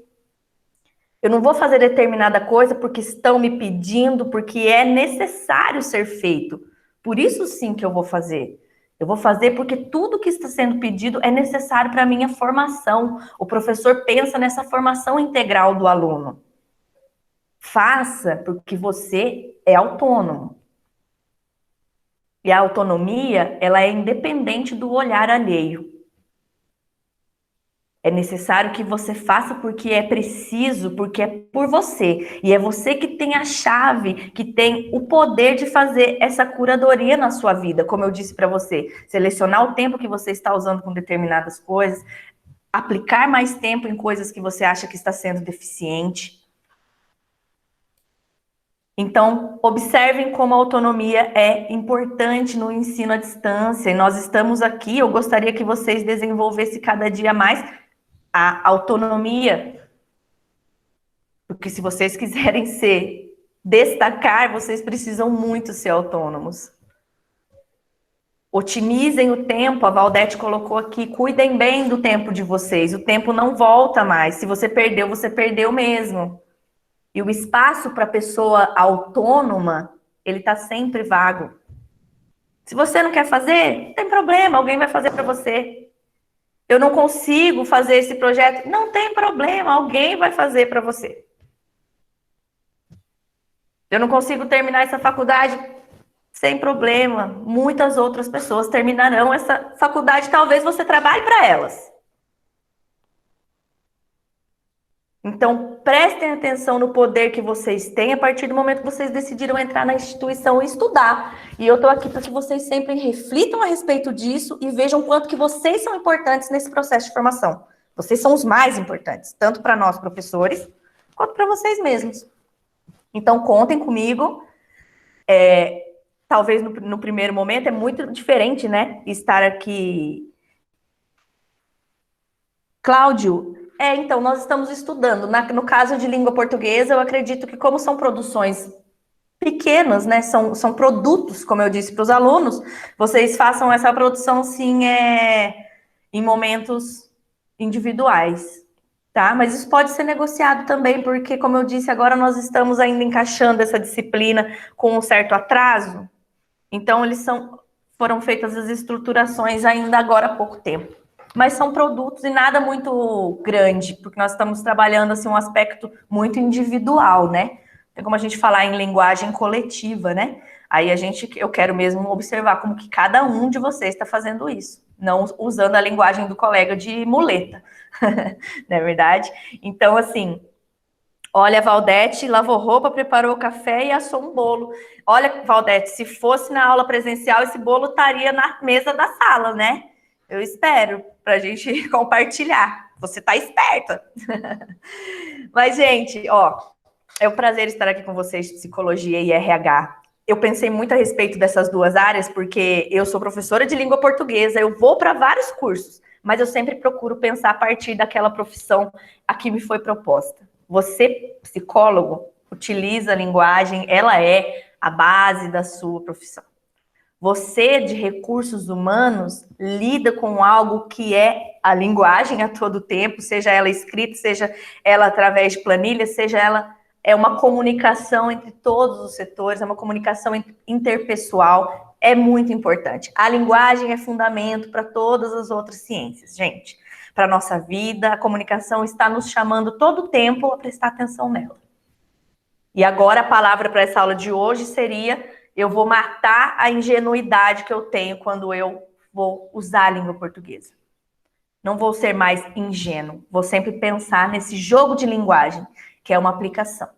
[SPEAKER 1] Eu não vou fazer determinada coisa porque estão me pedindo, porque é necessário ser feito. Por isso sim que eu vou fazer. Eu vou fazer porque tudo que está sendo pedido é necessário para a minha formação. O professor pensa nessa formação integral do aluno. Faça porque você é autônomo. E a autonomia, ela é independente do olhar alheio. É necessário que você faça porque é preciso, porque é por você. E é você que tem a chave, que tem o poder de fazer essa curadoria na sua vida. Como eu disse para você, selecionar o tempo que você está usando com determinadas coisas, aplicar mais tempo em coisas que você acha que está sendo deficiente. Então, observem como a autonomia é importante no ensino à distância. E nós estamos aqui, eu gostaria que vocês desenvolvessem cada dia mais a autonomia, porque se vocês quiserem destacar, vocês precisam muito ser autônomos. Otimizem o tempo, a Valdete colocou aqui, cuidem bem do tempo de vocês, o tempo não volta mais, se você perdeu mesmo. E o espaço para a pessoa autônoma, ele está sempre vago. Se você não quer fazer, não tem problema, alguém vai fazer para você. Eu não consigo fazer esse projeto. Não tem problema, alguém vai fazer para você. Eu não consigo terminar essa faculdade. sem problema, muitas outras pessoas terminarão essa faculdade, talvez você trabalhe para elas. Então, prestem atenção no poder que vocês têm a partir do momento que vocês decidiram entrar na instituição e estudar. E eu estou aqui para que vocês sempre reflitam a respeito disso e vejam quanto que vocês são importantes nesse processo de formação. Vocês são os mais importantes, tanto para nós, professores, quanto para vocês mesmos. Então, contem comigo. Talvez no primeiro momento é muito diferente, né? Estar aqui. Cláudio, então, nós estamos estudando. No caso de língua portuguesa, eu acredito que como são produções pequenas, né? São produtos, como eu disse para os alunos, vocês façam essa produção, sim, em momentos individuais, tá? Mas isso pode ser negociado também, porque, como eu disse, agora nós estamos ainda encaixando essa disciplina com um certo atraso. Então, foram feitas as estruturações ainda agora há pouco tempo. Mas são produtos e nada muito grande, porque nós estamos trabalhando assim, um aspecto muito individual, né? Tem como a gente falar em linguagem coletiva, né? Aí eu quero mesmo observar como que cada um de vocês está fazendo isso, não usando a linguagem do colega de muleta, não é verdade? Então, assim, olha, a Valdete lavou roupa, preparou o café e assou um bolo. Olha, Valdete, se fosse na aula presencial, esse bolo estaria na mesa da sala, né? Eu espero, para a gente compartilhar. Você tá esperta. Mas, gente, é um prazer estar aqui com vocês de Psicologia e RH. Eu pensei muito a respeito dessas duas áreas, porque eu sou professora de língua portuguesa, eu vou para vários cursos, mas eu sempre procuro pensar a partir daquela profissão a que me foi proposta. Você, psicólogo, utiliza a linguagem, ela é a base da sua profissão. Você, de recursos humanos, lida com algo que é a linguagem a todo tempo, seja ela escrita, seja ela através de planilha, seja ela uma comunicação entre todos os setores, é uma comunicação interpessoal, é muito importante. A linguagem é fundamento para todas as outras ciências, gente. Para a nossa vida, a comunicação está nos chamando todo o tempo a prestar atenção nela. E agora a palavra para essa aula de hoje seria: eu vou matar a ingenuidade que eu tenho quando eu vou usar a língua portuguesa. Não vou ser mais ingênuo, vou sempre pensar nesse jogo de linguagem, que é uma aplicação.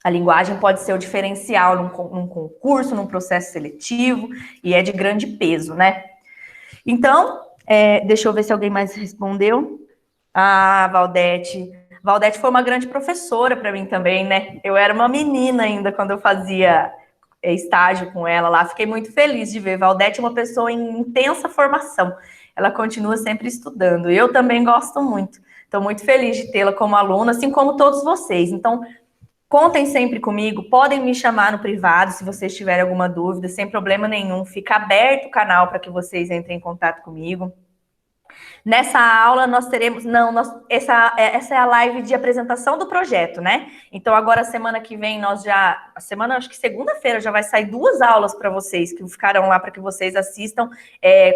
[SPEAKER 1] A linguagem pode ser o diferencial num concurso, num processo seletivo, e é de grande peso, né? Então, deixa eu ver se alguém mais respondeu. Ah, Valdete. Valdete foi uma grande professora para mim também, né? Eu era uma menina ainda quando eu fazia estágio com ela lá. Fiquei muito feliz de ver. Valdete é uma pessoa em intensa formação. Ela continua sempre estudando. Eu também gosto muito. Estou muito feliz de tê-la como aluna, assim como todos vocês. Então, contem sempre comigo. Podem me chamar no privado se vocês tiverem alguma dúvida, sem problema nenhum. Fica aberto o canal para que vocês entrem em contato comigo. Nessa aula nós teremos, essa é a live de apresentação do projeto, né? Então agora semana que vem acho que segunda-feira já vai sair 2 aulas para vocês, que ficarão lá para que vocês assistam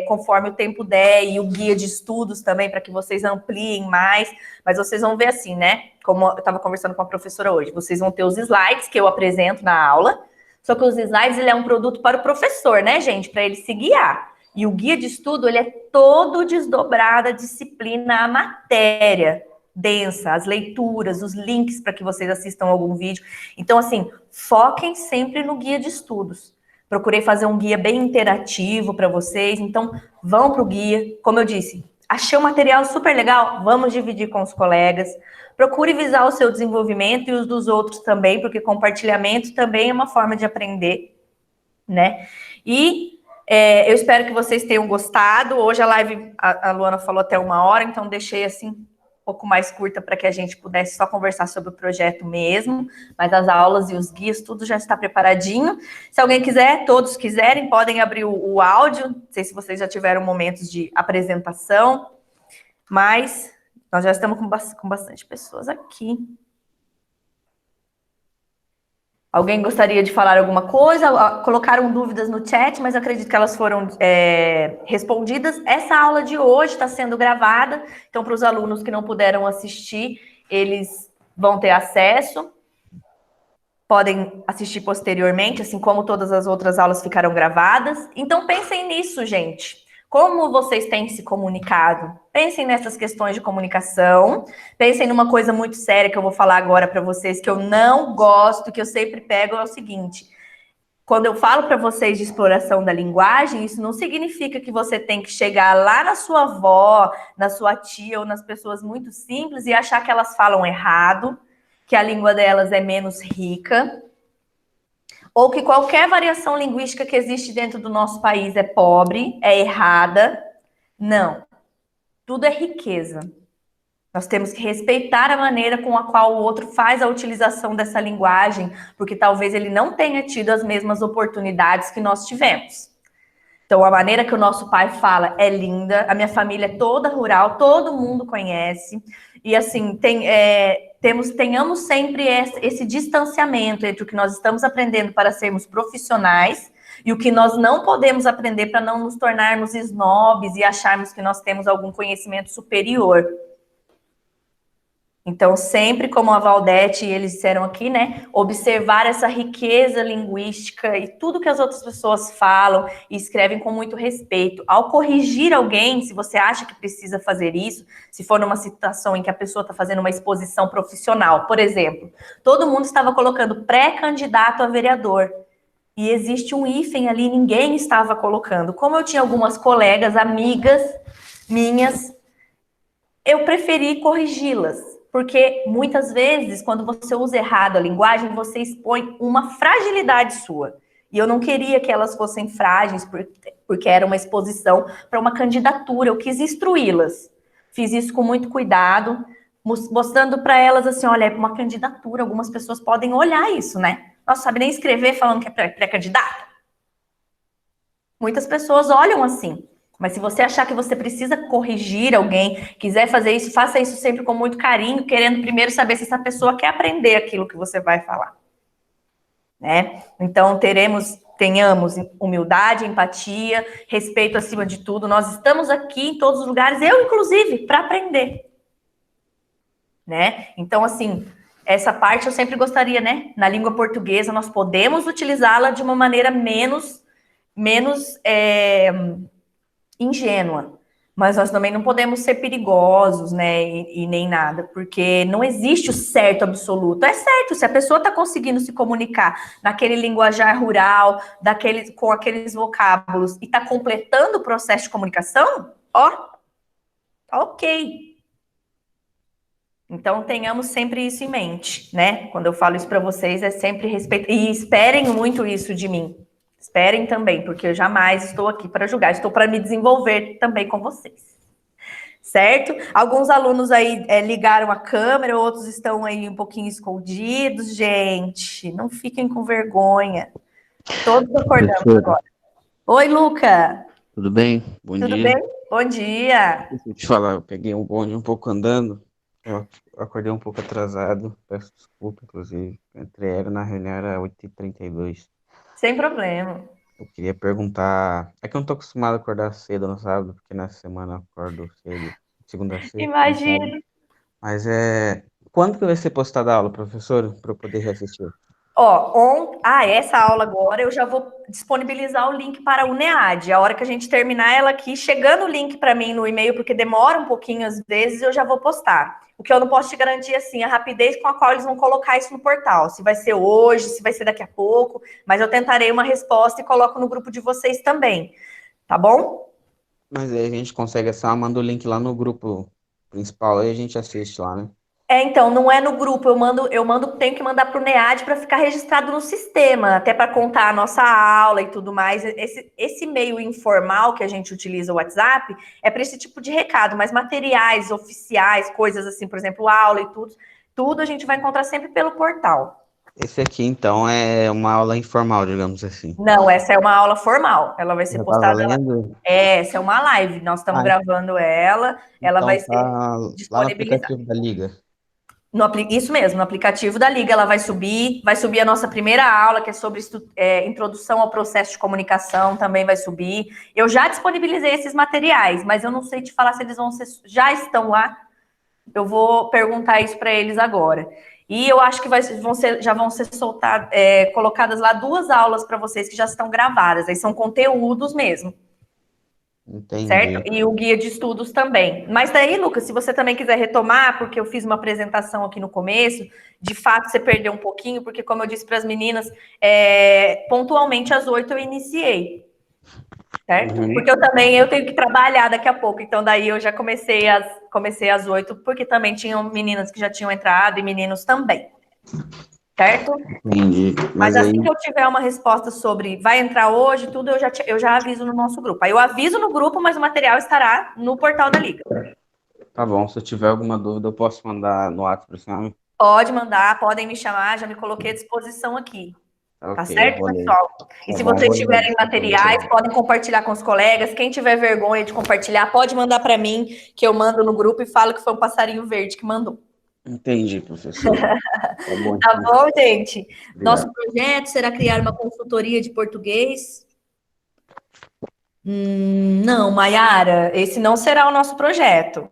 [SPEAKER 1] conforme o tempo der, e o guia de estudos também, para que vocês ampliem mais, mas vocês vão ver assim, né? Como eu estava conversando com a professora hoje, vocês vão ter os slides que eu apresento na aula, só que os slides, ele é um produto para o professor, né, gente? Para ele se guiar. E o guia de estudo, ele é todo desdobrado a disciplina, a matéria densa, as leituras, os links para que vocês assistam algum vídeo. Então, assim, foquem sempre no guia de estudos. Procurei fazer um guia bem interativo para vocês, então vão para o guia. Como eu disse, achei o material super legal, vamos dividir com os colegas. Procure visar o seu desenvolvimento e os dos outros também, porque compartilhamento também é uma forma de aprender, né? E eu espero que vocês tenham gostado. Hoje a live, a Luana falou até 1 hora, então deixei assim um pouco mais curta para que a gente pudesse só conversar sobre o projeto mesmo, mas as aulas e os guias, tudo já está preparadinho. Se alguém quiser, todos quiserem, podem abrir o áudio. Não sei se vocês já tiveram momentos de apresentação, mas nós já estamos com bastante pessoas aqui. Alguém gostaria de falar alguma coisa? Colocaram dúvidas no chat, mas eu acredito que elas foram respondidas. Essa aula de hoje está sendo gravada, então para os alunos que não puderam assistir, eles vão ter acesso. podem assistir posteriormente, assim como todas as outras aulas ficarão gravadas. Então pensem nisso, gente. Como vocês têm se comunicado? Pensem nessas questões de comunicação. Pensem numa coisa muito séria que eu vou falar agora para vocês, que eu não gosto, que eu sempre pego, é o seguinte. Quando eu falo para vocês de exploração da linguagem, isso não significa que você tem que chegar lá na sua avó, na sua tia ou nas pessoas muito simples e achar que elas falam errado, que a língua delas é menos rica, ou que qualquer variação linguística que existe dentro do nosso país é pobre, é errada. Não. Tudo é riqueza. Nós temos que respeitar a maneira com a qual o outro faz a utilização dessa linguagem, porque talvez ele não tenha tido as mesmas oportunidades que nós tivemos. Então, a maneira que o nosso pai fala é linda, a minha família é toda rural, todo mundo conhece, e assim, tenhamos sempre esse distanciamento entre o que nós estamos aprendendo para sermos profissionais e o que nós não podemos aprender para não nos tornarmos snobs e acharmos que nós temos algum conhecimento superior. Então, sempre como a Valdete e eles disseram aqui, né, observar essa riqueza linguística e tudo que as outras pessoas falam e escrevem com muito respeito. Ao corrigir alguém, se você acha que precisa fazer isso, se for numa situação em que a pessoa está fazendo uma exposição profissional, por exemplo, todo mundo estava colocando pré-candidato a vereador. E existe um hífen ali, ninguém estava colocando. Como eu tinha algumas colegas, amigas minhas, eu preferi corrigi-las. Porque muitas vezes, quando você usa errado a linguagem, você expõe uma fragilidade sua. E eu não queria que elas fossem frágeis, porque era uma exposição para uma candidatura. Eu quis instruí-las. Fiz isso com muito cuidado, mostrando para elas assim, olha, é uma candidatura. Algumas pessoas podem olhar isso, né? Não sabe nem escrever falando que é pré-candidato. Muitas pessoas olham assim. Mas se você achar que você precisa corrigir alguém, quiser fazer isso, faça isso sempre com muito carinho, querendo primeiro saber se essa pessoa quer aprender aquilo que você vai falar. Né? Então, tenhamos humildade, empatia, respeito acima de tudo. Nós estamos aqui em todos os lugares, eu inclusive, para aprender. Né? Então, assim, essa parte eu sempre gostaria, né? Na língua portuguesa, nós podemos utilizá-la de uma maneira menos ingênua, mas nós também não podemos ser perigosos, né, e nem nada, porque não existe o certo absoluto. É certo, se a pessoa está conseguindo se comunicar naquele linguajar rural, com aqueles vocábulos, e está completando o processo de comunicação, ó, tá ok. Então, tenhamos sempre isso em mente, né? Quando eu falo isso para vocês, é sempre respeito, e esperem muito isso de mim. Esperem também, porque eu jamais estou aqui para julgar, estou para me desenvolver também com vocês. Certo? Alguns alunos aí ligaram a câmera, outros estão aí um pouquinho escondidos. Gente, não fiquem com vergonha. Todos acordamos agora. Oi, Luca.
[SPEAKER 2] Tudo bem? Bom dia.
[SPEAKER 1] Tudo bem? Bom dia.
[SPEAKER 2] Deixa eu te falar, eu peguei um bonde um pouco andando, eu acordei um pouco atrasado, peço desculpa, inclusive. Entrei na reunião, era 8h32.
[SPEAKER 1] Sem problema.
[SPEAKER 2] Eu queria perguntar, é que eu não tô acostumado a acordar cedo no sábado, porque nessa semana eu acordo cedo, segunda a sexta.
[SPEAKER 1] Imagino.
[SPEAKER 2] Mas quando que vai ser postada a aula, professor, para eu poder reassistir?
[SPEAKER 1] Essa aula agora eu já vou disponibilizar o link para a UNEAD. A hora que a gente terminar ela aqui, chegando o link para mim no e-mail, porque demora um pouquinho às vezes, eu já vou postar. O que eu não posso te garantir, assim, a rapidez com a qual eles vão colocar isso no portal. Se vai ser hoje, se vai ser daqui a pouco, mas eu tentarei uma resposta e coloco no grupo de vocês também. Tá bom?
[SPEAKER 2] Mas aí a gente consegue, só manda o link lá no grupo principal, aí a gente assiste lá, né?
[SPEAKER 1] Então, não é no grupo, tenho que mandar para o NEAD para ficar registrado no sistema, até para contar a nossa aula e tudo mais. Esse meio informal que a gente utiliza, o WhatsApp, é para esse tipo de recado, mas materiais oficiais, coisas assim, por exemplo, aula e tudo a gente vai encontrar sempre pelo portal.
[SPEAKER 2] Esse aqui, então, é uma aula informal, digamos assim.
[SPEAKER 1] Não, essa é uma aula formal. Ela vai ser
[SPEAKER 2] Já
[SPEAKER 1] postada.
[SPEAKER 2] tá valendo?
[SPEAKER 1] Essa é uma live. Nós estamos gravando ela. Ela
[SPEAKER 2] então
[SPEAKER 1] vai ser
[SPEAKER 2] lá no
[SPEAKER 1] disponibilizada.
[SPEAKER 2] aplicativo da Liga.
[SPEAKER 1] Isso mesmo, no aplicativo da Liga ela vai subir a nossa primeira aula, que é sobre introdução ao processo de comunicação, também vai subir. Eu já disponibilizei esses materiais, mas eu não sei te falar se eles já estão lá. Eu vou perguntar isso para eles agora. E eu acho que já vão ser colocadas lá 2 aulas para vocês que já estão gravadas. Aí são conteúdos mesmo. Certo?
[SPEAKER 2] Entendi.
[SPEAKER 1] E o guia de estudos também. Mas daí, Lucas, se você também quiser retomar, porque eu fiz uma apresentação aqui no começo, de fato você perdeu um pouquinho, porque como eu disse para as meninas, pontualmente às 8 eu iniciei, certo?
[SPEAKER 2] Uhum.
[SPEAKER 1] Porque eu tenho que trabalhar daqui a pouco, então daí eu já comecei às 8, porque também tinham meninas que já tinham entrado e meninos também, certo?
[SPEAKER 2] Entendi.
[SPEAKER 1] Mas
[SPEAKER 2] Mas aí,
[SPEAKER 1] assim que eu tiver uma resposta sobre vai entrar hoje, tudo, eu já aviso no nosso grupo. Aí eu aviso no grupo, mas o material estará no portal da Liga.
[SPEAKER 2] tá bom. Se eu tiver alguma dúvida, eu posso mandar no WhatsApp pra você.
[SPEAKER 1] Pode mandar, podem me chamar, já me coloquei à disposição aqui.
[SPEAKER 2] Tá
[SPEAKER 1] Tá
[SPEAKER 2] ok, eu
[SPEAKER 1] certo,
[SPEAKER 2] vou ler.
[SPEAKER 1] pessoal? E
[SPEAKER 2] Tá
[SPEAKER 1] se
[SPEAKER 2] bom,
[SPEAKER 1] vocês
[SPEAKER 2] vou ler a
[SPEAKER 1] tiverem
[SPEAKER 2] dica pra você.
[SPEAKER 1] materiais, podem compartilhar com os colegas. Quem tiver vergonha de compartilhar, pode mandar para mim, que eu mando no grupo e falo que foi um passarinho verde que mandou.
[SPEAKER 2] Entendi, professor. Tá bom,
[SPEAKER 1] Tá
[SPEAKER 2] então.
[SPEAKER 1] bom, gente? Nosso
[SPEAKER 2] Obrigado.
[SPEAKER 1] projeto será criar uma consultoria de português. Não, Maiara, esse não será o nosso projeto,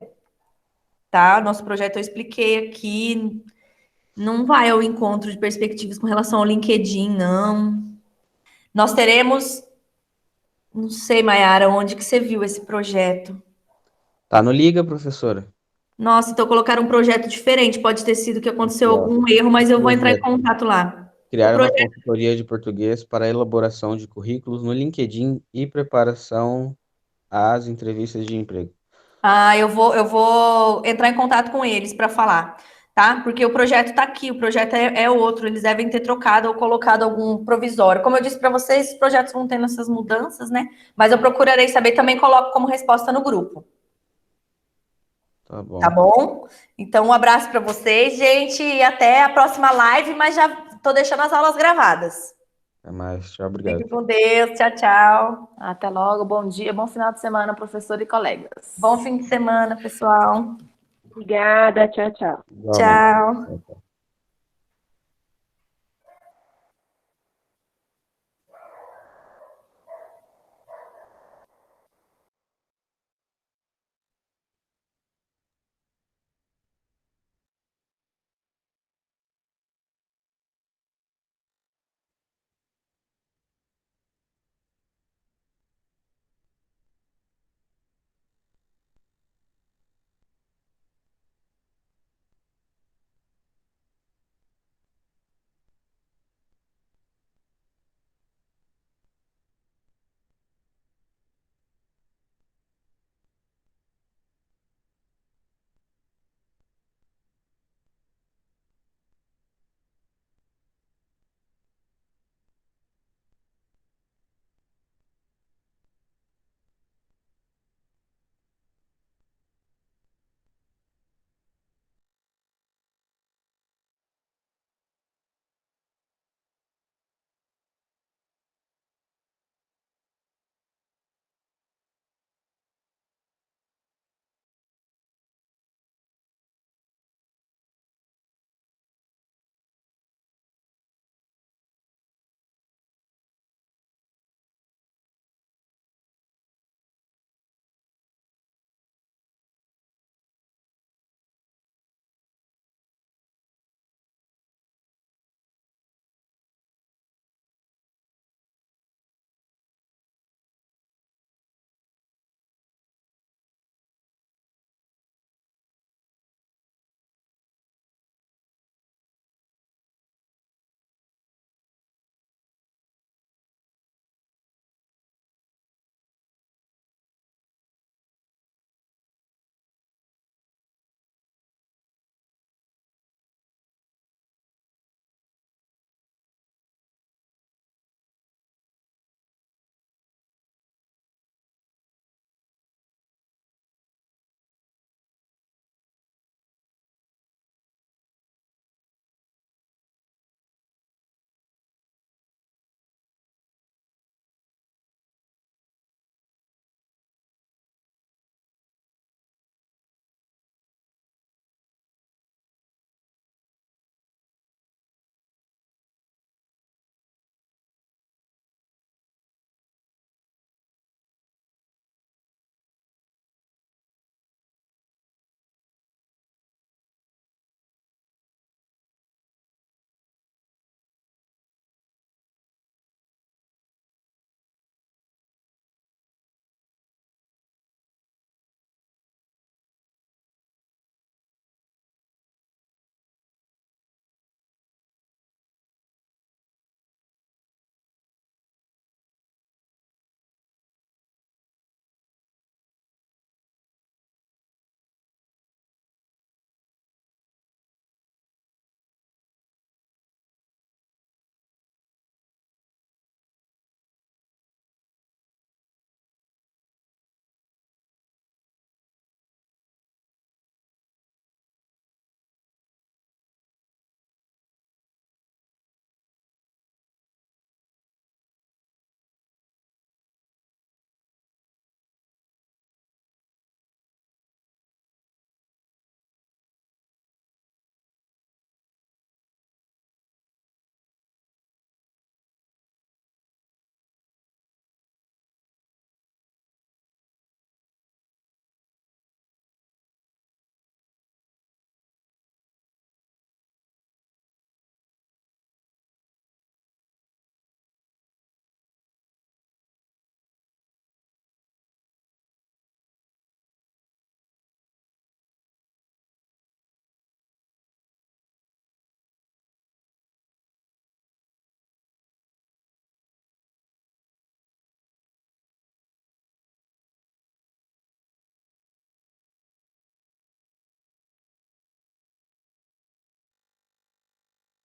[SPEAKER 1] tá? Nosso projeto eu expliquei aqui, não vai ao encontro de perspectivas com relação ao LinkedIn, não. Nós teremos, não sei, Maiara, onde que você viu esse projeto?
[SPEAKER 2] Tá no Liga, professora.
[SPEAKER 1] Nossa, então colocaram um projeto diferente, pode ter sido que
[SPEAKER 2] Aqui,
[SPEAKER 1] aconteceu
[SPEAKER 2] ó.
[SPEAKER 1] algum erro, mas eu vou entrar em
[SPEAKER 2] Projeto.
[SPEAKER 1] contato lá. O
[SPEAKER 2] Criar uma
[SPEAKER 1] projeto,
[SPEAKER 2] consultoria de português para a elaboração de currículos no LinkedIn e preparação às entrevistas de emprego.
[SPEAKER 1] eu vou entrar em contato com eles para falar, tá? Porque o projeto está aqui, o projeto é outro, eles devem ter trocado ou colocado algum provisório. Como eu disse para vocês, os projetos vão tendo essas mudanças, né? Mas eu procurarei saber, também coloco como resposta no grupo,
[SPEAKER 2] Tá
[SPEAKER 1] tá
[SPEAKER 2] bom.
[SPEAKER 1] bom? Então, um abraço para vocês, gente, e até a próxima live, mas já tô deixando as aulas gravadas.
[SPEAKER 2] Até mais. Tchau,
[SPEAKER 1] Fique
[SPEAKER 2] obrigado.
[SPEAKER 1] com Deus, tchau, tchau.
[SPEAKER 3] Até logo, bom dia, bom final de semana, professor e colegas.
[SPEAKER 1] Bom fim de semana, pessoal.
[SPEAKER 3] Obrigada, tchau, tchau.
[SPEAKER 2] Igualmente.
[SPEAKER 1] Tchau.
[SPEAKER 2] Tchau, tchau.